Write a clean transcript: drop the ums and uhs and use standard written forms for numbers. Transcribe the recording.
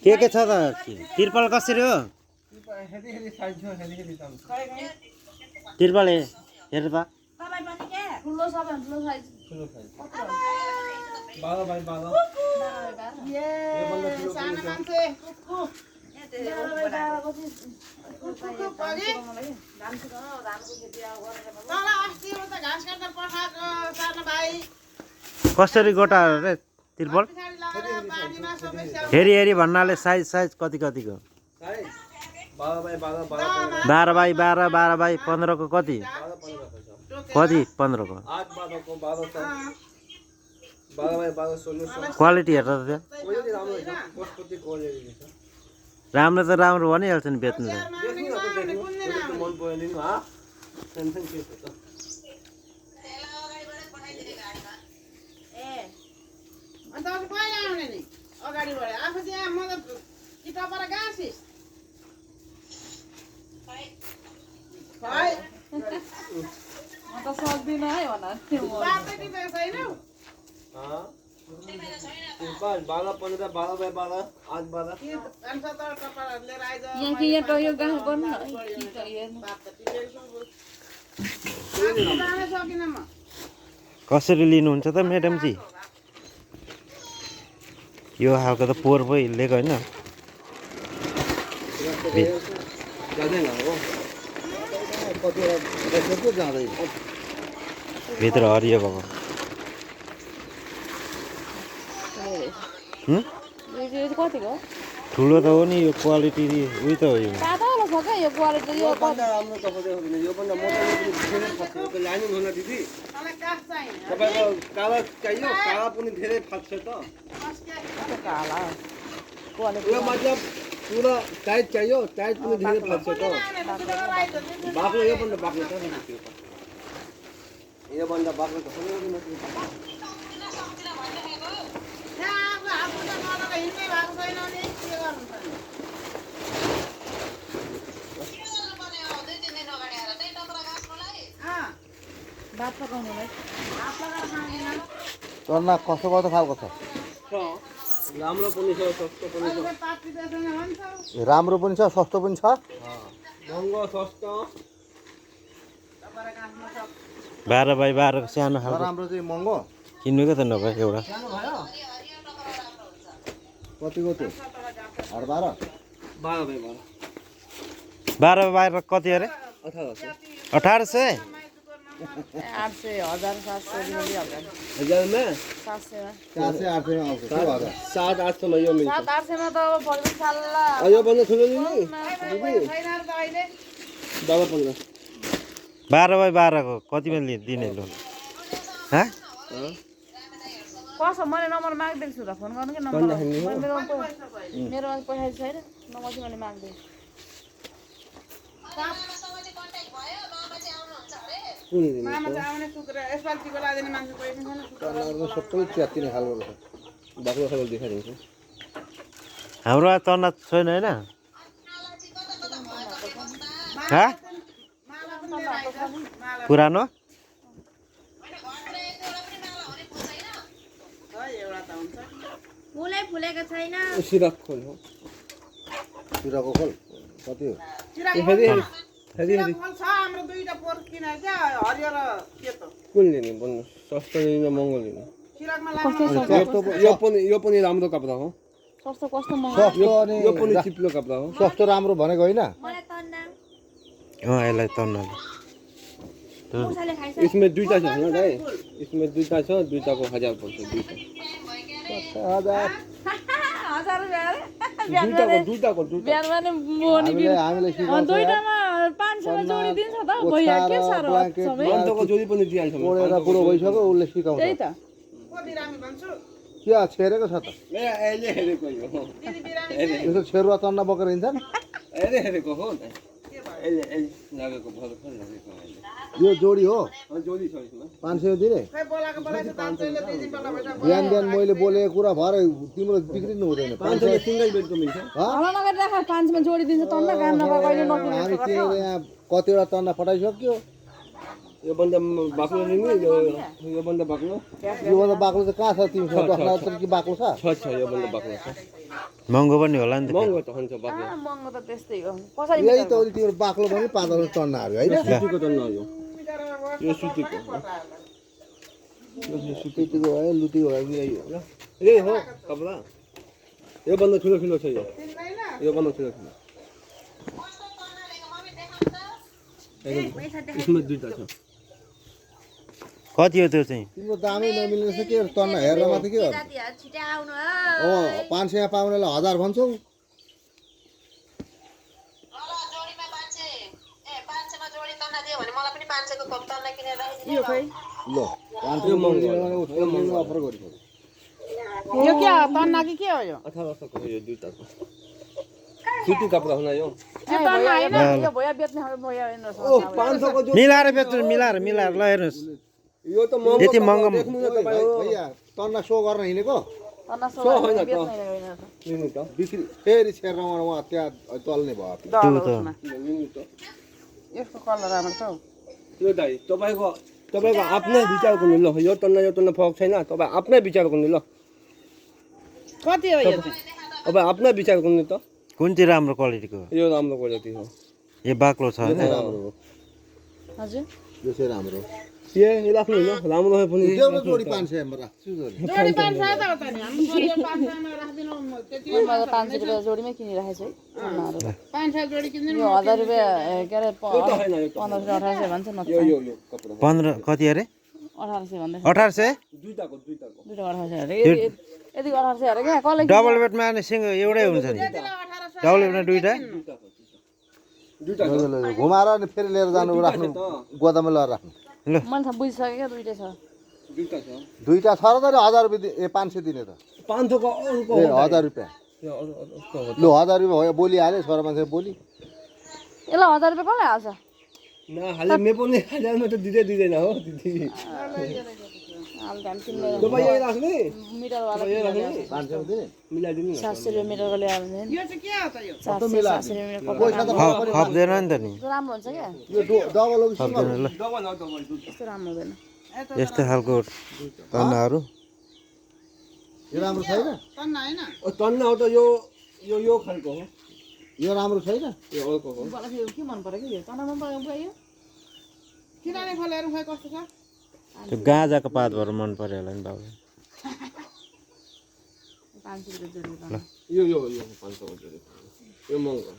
के छ त तिरपाल कसरी हो तिरपाल हेर त ठुलो छ भने ठुलो साइज बाह्र बाई बाह्र कसरी गोटा रे तिरपाल हेरी हेरी भन्नाले साइज साइज कति कतिको 12 बाई 12 12 बाई 15 को कति कति 15 को 8 12 को 12 छ 12 बाई 12 16 क्वालिटी हेर त राम्रो त राम्रो भनिहाल्छ नि बेच्नु त मन पर्यो नि हा टेन्सन के छ त अन्त अझ कहिले आउने नि अगाडि बढे आफू चाहिँ म त किताबबाट गाँसिस म त सक्दिनँ है बाटै टिपेको छैनौ तिरपाल 12 15 12 बाई 12 8 12 अन्त त कपडाहरू लिएर आइज यहाँ कि यहाँ टयो गाह गर्नु न कि त हेर्नु बात त टिपेको छु जान सकिनँ म कसरी लिनुहुन्छ त म्याडम जी यो खालको त पोहोर पो हिलेको होइन जाँदैन हो कतिवटा जाँदैन भित्र हरियो भएको कतिको ठुलो त हो नि यो क्वालिटी उही त हो यो सादा होला छ क्या यो क्वालिटी यो भन्दा राम्रो तपाईँ देख्नु यो भन्दा मोटो पनि फाट्छ त्यो लानु भन दिदी मलाई काठ चाहिएन तपाईको काला चाहियो काला पनि धेरै फाट्छ त काला क्वालिटी यो मतलब पुरा टाइट चाहियो टाइट पनि धेरै फाट्छ त बाक्लो यो भन्दा बाक्लो छ नि त्यो यो भन्दा बाक्लो त कुनै पनि नसक्छ भात पकाउनुलाई तन्ना कस्तो कस्तो खालको छ राम्रो पनि छ सस्तो पनि छ राम्रो पनि छ सस्तो पनि छ महँगो सस्तो 12 बाई 12 को सानो खालको राम्रो चाहिँ महँगो किन्नुको त नभए एउटा कतिको त्यो 12 12 बाई 12 बाई 12 कति अरे 1800 800 1000 700 दिइहाल्छ हजारमा 700 400 800 मा आउँछ त्यो हजार 7 800 मा यो मिल्छ 7 800 मा त अब फर्किन साल्ला यो भन्दा ठुलो लिनु दिदी 12 15 12 बाई 12 को कतिमा दिने लो ह कसो मैले नम्बर माग्दैछु त फोन गर्नु के नम्बर मेरोमा पैसा छैन नम्बर चाहिँ मैले माग्दै मामा चाहिँ आउने सुकेर यसपालि टिको लाँदैन मान्छे पैसा छैन तन्नाहरुमा सबै च्यातिने खालको रहेछ बाक्लो खालको देखाइदिन्छु हाम्रो तन्ना छैन हैन ह पुरानो फुलै फुलेको छैन सिरक खोल हो तिरको खोल कति हो हेरी फल छ हाम्रो दुईटा पोर किने क्या हरियो र सेतो कुन लिने भन्नु सस्तो लिने महँगो लिने सिरकमा लाग्छ यो पनि राम्रो कपडा हो सस्तो कस्तो महँगो सस्तो अनि यो पनि चिप्लो कपडा हो सस्तो राम्रो भनेको होइन मलाई तन्ना यसलाई तन्ना मुसाले खाइछ इसमें दुईटा छ हैन दाइ इसमें दुईटा छ दुईटाको 1000 पर्छ दुईटा 1000 दुईटाको बिहानमा नि मोनी हामीले सिकाउँछ दुईटामा 500 मा जोडी दिन्छ त भइया के साह्रो सबै अन्तको जोडी पनि दिइहाल्छ म ओडेर बुढो भइसक्यो उसले सिकाउँछ त्यही त को बिरामी भन्छु के छेरेको छ त ए अहिले हेरेको यो दिदी बिरामी यसो छेरुवा तन्ना बोकेर हिँड्छन् अहिले हेरेको हो अहिले लागेको भर्खर लागेको अहिले यो जोडी हो जोडी छ यसमा 500 दिने खै बोलाएको बोलाएको दाम चाहिँ दुई दिन पल्ट भइसक्यो बिहान बिहान मैले बोलेको कुरा भएर तिम्रो बिग्रिनु हुँदैन 500 सिंगल बेडको मिल्छ हला नगरी राख 5 मा जोडी दिन्छ तन्ना काम नगर कहिले नकिने हामी तिमीले यहाँ कतिवटा तन्ना फटाइसक्यो योभन्दा बाक्लो रिङ्गी योभन्दा बाक्लो योभन्दा बाक्लो चाहिँ कहाँ छ 310 कि बाक्लो छ छ योभन्दा बाक्लो छ महँगो पनि होला नि त महँगो त हुन्छ बाक्लो महँगो त त्यस्तै हो कसरी यही त तिम्रो बाक्लो पनि 5,000 टन्नाहरू होइन सुतीको त नयो यो सुतीको सुतीको भयो लुतीको भयो यही हो यही हो कपडा योभन्दा ठुलो ठुलो छ योभन्दा ठुलो ठुलो यसमा दुईटा छ कति हो त्यो चाहिँ तिम्रो दामै नमिल्ने रहेछ के टन्ना हेर्न मात्रै के हो 500 पाउनेलाई 1000 भन्छौ यो खै ल 500 महँगो अफर गरिसक्यो यो के हो तन्ना कि के हो यो 1800 को यो दुईटाको सुती कपडा हुन यो यो तन्ना हैन यो भैया बेच्ने भैया हेर्नुहोस् ओ 500 को जो मिलाएर बेच्नु मिलाएर ल हेर्नुहोस् यो त महँगो यति महँगो देख्नु न तपाईँ भैया टन्ना सो गर्न हिँडेको तन्ना सो होइन त। बेच्ने होइन लिनु त बिक्री फेरि छेर्न उहाँ त्यहाँ चल्ने भयो लिनु त यसको कलर राम्रो छ हौ यो दाइ तपाईको आफ्नै विचार गर्नु ल यो तन्ना फरक छैन तपाईँ आफ्नै विचार गर्नु ल कति हो यो चाहिँ अब आफ्नै विचार गर्नु त कुन चाहिँ राम्रो क्वालिटीको हो यो राम्रो क्वालिटी हो यो बाक्लो छ होइन राम्रो हो हजुर यो चाहिँ राम्रो यो राख्नु ल राम्रो हो पनि त्यो जोडी 500 मा राख्छु जोडी जोडी 500 त हो त नि हामी जोडी 500 मा राख्दिनु त्यति मैले 500 रुपैयाँ जोडीमै किनिराखेको छु है तन्नाहरू 500 जोडी किन्दिनु यो 1000 रुपैयाँ के अरे यो त हैन यो त 1500 1800 भन्छ न यो कपडा 15 कति अरे 1800 भन्दै 1800 दुईटाको दुईटा 1800 अरे यति 1800 अरे क्या कसले डबल बेडमा आने सिंगल एउटै हुन्छ नि डबल बेडमा दुईटा दुईटा घुमाएर अनि फेरि लिएर जानु राख्नु गोदाममा लगाएर राख्नु ल मैले थाहा बुझिसकेँ क्या दुईटै छ दुईटा छ दुईटा छ र त 1000 रुपैयाँ 500 दिने त 500 को अरुको ए 1000 रुपैयाँ लु 1000 रुपैयाँ भयो बोली हाले छोरा मान्छे बोली यसलाई 1000 रुपैयाँ कसले हाल्छ न हाले मे पनि हालेमा त दिँदैन हो दिदी हाल दाम किन्ने तपाईँ यही राख्ने मिटरवाला 500 दिने मिलाइदिनु न 700 रुपैयाँ मिटरको ल्यायो भने यो चाहिँ के हो त यो 700 रुपैयाँ पैसा त खप्दैन नि त नि राम्रो हुन्छ क्या यो डबल हो कि सिंगल खप्दैन ल यस्तो राम्रो हुँदैन यस्तो खालको तन्नाहरू यो राम्रो छैन तन्ना हैन तन्ना हो त यो खालको हो यो राम्रो छैन यो अर्को हो मलाई फेरि के मन पऱ्यो कि यो तन्ना मन पऱ्यो बुवा यो किनले खोलेर खै कस्तो छ त्यो गाँजाको पात भएर मन पर्यो होला नि बाबु 500 रुपैयाँ जोडी यो 500 को जोडी यो महँगो